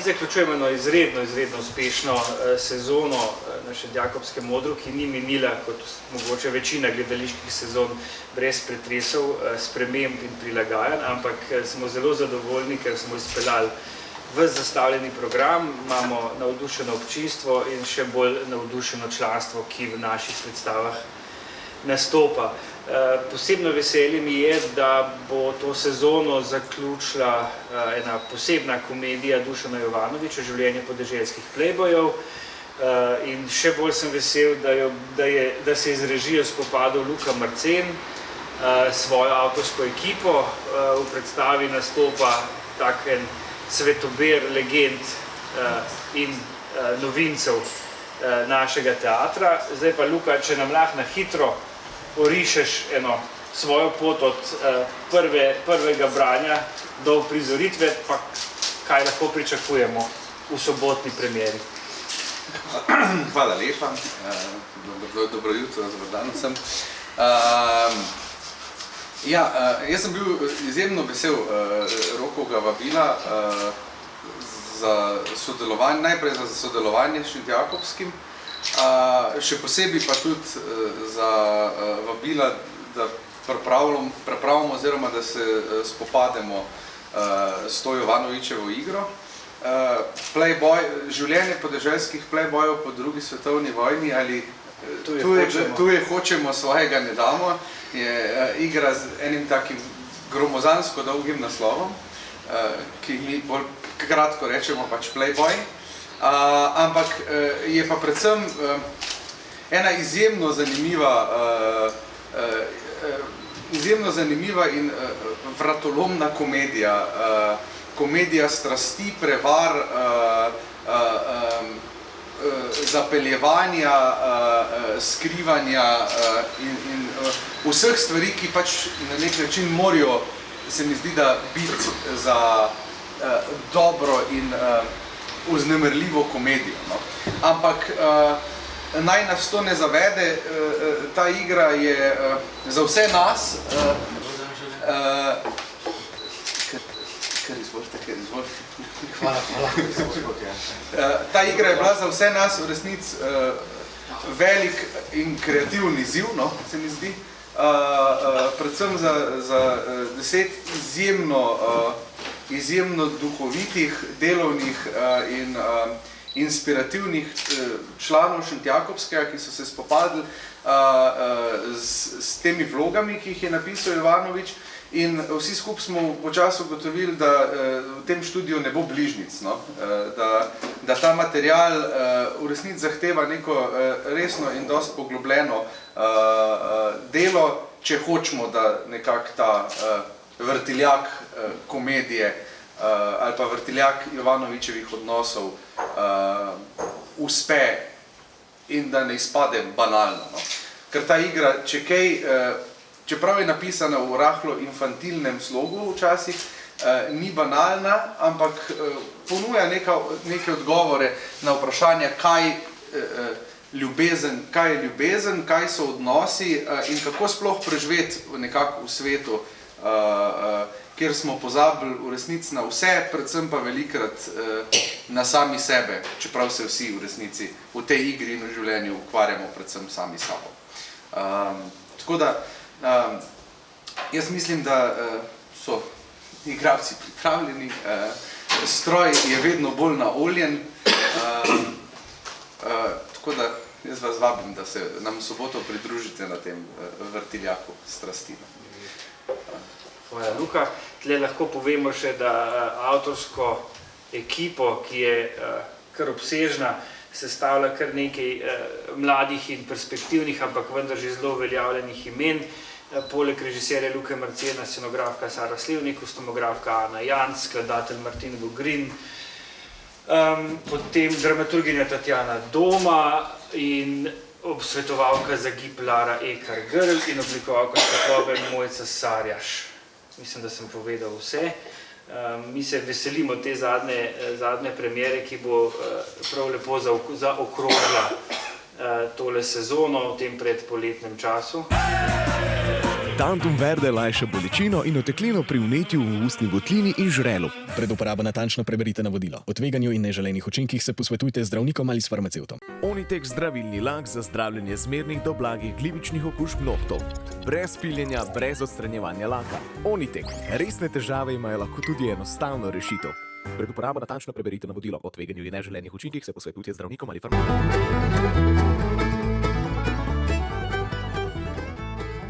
zaključujemo eno izredno uspešno sezono na Šentjakobskem odru, ki ni minila kot mogoče večina gledaliških sezon brez pretresov, sprememb in prilagajanj, ampak smo zelo zadovoljni, ker smo izpeljali ves zastavljeni program, imamo navdušeno občinstvo in še bolj navdušeno članstvo, ki v naših predstavah nastopa. Posebno veselje mi je, da bo to sezono zaključila ena posebna komedija Dušana Jovanovića, Življenje podeželskih plejbojev, in še bolj sem vesel, da se je z režijo spopadal Luka Marcen s svojo avtorsko ekipo. V predstavi nastopa tak en cvetober legend in novincev našega teatra. Zdaj pa, Luka, če nam lahko na hitro orišeš eno svojo pot od prvega branja do uprizoritve, pa kaj lahko pričakujemo v sobotni premieri. Hvala lepa, dobro jutro, dober dan vsem. Jaz sem bil izjemno vesel Rokovega vabila za sodelovanje, najprej za sodelovanje s Šentjakobskim, še posebej pa tudi za vabila, da pripravimo oziroma da se spopademo s to Jovanovićevo igro. Življenje podeželskih plejbojev po drugi svetovni vojni ali Tuje hočemo, svojega ne damo, je igra z enim takim gromozansko dolgim naslovom, ki mi bolj kratko rečemo pač Playboy. Ampak je pa predvsem ena izjemno zanimiva in vratolomna komedija. Komedija strasti, prevar, zapeljevanja, skrivanja in vseh stvari, ki pač na nek način morajo, se mi zdi, da biti za dobro in vznemirljivo komedijo. Ampak naj nas to ne zavede, ta igra je za vse nas, Hvala. Ta igra je bila za vse nas v resnici velik in kreativni izziv, se mi zdi. Predvsem za 10 izjemno duhovitih, delovnih in inspirativnih članov Šentjakobskega, ki so se spopadli s temi vlogami, ki jih je napisal Jovanović. In vsi skupaj smo počasi ugotovili, da v tem študiju ne bo bližnjic, da ta material v resnici zahteva neko resno in dosti poglobljeno delo, če hočemo, da nekako ta vrtiljak komedije ali pa vrtiljak Jovanovićevih odnosov uspe in da ne izpade banalno. Ker ta igra, če kaj, čeprav je napisana v rahlo infantilnem slogu včasih, ni banalna, ampak ponuja neke odgovore na vprašanja, kaj je ljubezen, kaj so odnosi in kako sploh preživeti nekako v svetu, kjer smo pozabili v resnici na vse, predvsem pa velikrat na sami sebe, čeprav se vsi v resnici v tej igri in v življenju ukvarjamo predvsem sami sabo. Tako da, jaz mislim, da so igralci pripravljeni, stroj je vedno bolj naoljen, tako da jaz vas vabim, da se nam v soboto pridružite na tem vrtiljaku strasti. Hvala, Luka. Tle lahko povemo še, da avtorsko ekipo, ki je kar obsežna, sestavlja kar nekaj mladih in perspektivnih, ampak vendar že zelo uveljavljenih imen. Poleg režiserja Luke Marcena, scenografka Sara Slivnik, kostumografka Ana Janc, skladatelj Martin Vogrin, potem dramaturginja Tatjana Doma in svetovalka za gib Lara Ekar-Grl in oblikovalka svetlobe Mojca Sarjaš. Mislim, da sem povedal vse. Mi se veselimo te zadnje premiere, ki bo prav lepo zaokrožila tole sezono v tem predpoletnem času. Tantum verde lajša bolečino in oteklino pri vnetju v ustni votlini in žrelu. Pred uporabo natančno preberite navodilo. O tveganju in neželenih učinkih se posvetujte z zdravnikom ali s farmacevtom. Onitek zdravilni lak za zdravljenje zmernih do blagih glivičnih okužb nohtov. Brez piljenja, brez odstranjevanja laka. Onitek. Resne težave imajo lahko tudi enostavno rešitev. Pred uporabo natančno preberite navodilo. O tveganju in neželenih učinkih se posvetujte z zdravnikom ali farmacevtom.